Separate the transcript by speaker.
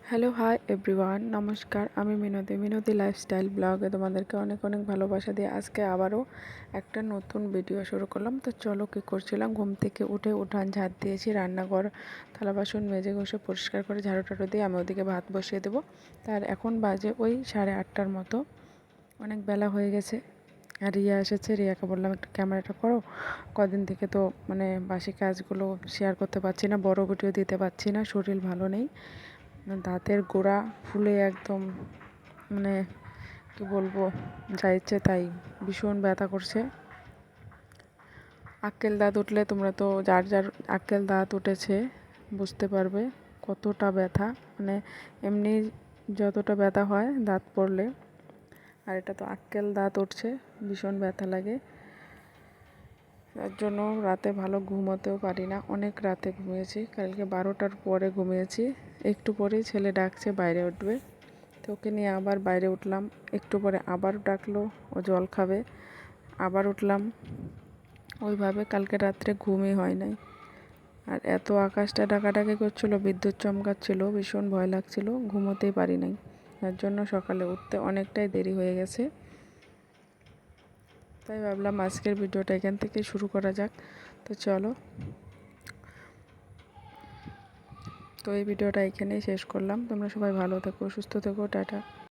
Speaker 1: Hello hi everyone, নমস্কার। আমি মিনতি lifestyle ব্লগে তোমাদেরকে অনেক অনেক ভালোবাসা দিয়ে আজকে আবারও একটা নতুন ভিডিও শুরু করলাম। তো চলো, কী করছিলাম, ঘুম থেকে উঠে উঠান ঝাড় দিয়েছি, রান্নাঘর থালা বাসন মেজে ঘষে পরিষ্কার করে ঝাড়ু টাড়ু দিয়ে আমি ওদিকে ভাত বসিয়ে দেবো। তার এখন বাজে ওই 8:30টার মতো, অনেক বেলা হয়ে গেছে। আর রিয়া এসেছে, রিয়াকে বললাম একটু ক্যামেরাটা করো। কদিন থেকে তো বাসি কাজগুলো শেয়ার করতে পারছি না, বড় ভিডিও দিতে পারছি না, শরীর ভালো নেই। দাঁতের গোড়া ফুলে একদম কি বলবো, যা ইচ্ছে তাই, ভীষণ ব্যথা করছে। আক্কেল দাঁত উঠলে তোমরা তো যার যার আক্কেল দাঁত উঠেছে বুঝতে পারবে কতটা ব্যথা, এমনি যতটা ব্যথা হয় দাঁত পড়লে, আর এটা তো আক্কেল দাঁত উঠছে, ভীষণ ব্যথা লাগে। তার জন্য রাতে ভালো ঘুমোতেও পারি না, অনেক রাতে ঘুমিয়েছি, কালকে 12টার পরে ঘুমিয়েছি। একটু পরেই ছেলে ডাকছে বাইরে উঠবে, তো ওকে নিয়ে আবার বাইরে উঠলাম। একটু পরে আবার ডাকলো, ও জল খাবে, আবার উঠলাম। ওইভাবে কালকে রাত্রে ঘুমই হয় নাই। আর এত আকাশটা ডাকাডাকি করছিলো, বিদ্যুৎ চমকাচ্ছিল, ভীষণ ভয় লাগছিল, ঘুমোতেই পারি নাই। তার জন্য সকালে উঠতে অনেকটাই দেরি হয়ে গেছে। তাই ভাবলাম আজকের ভিডিওটা এখান থেকে শুরু করা যাক। তো চলো, তো এই ভিডিওটা এখানেই শেষ করলাম। তোমরা সবাই ভালো থেকো, সুস্থ থেকো, টাটা।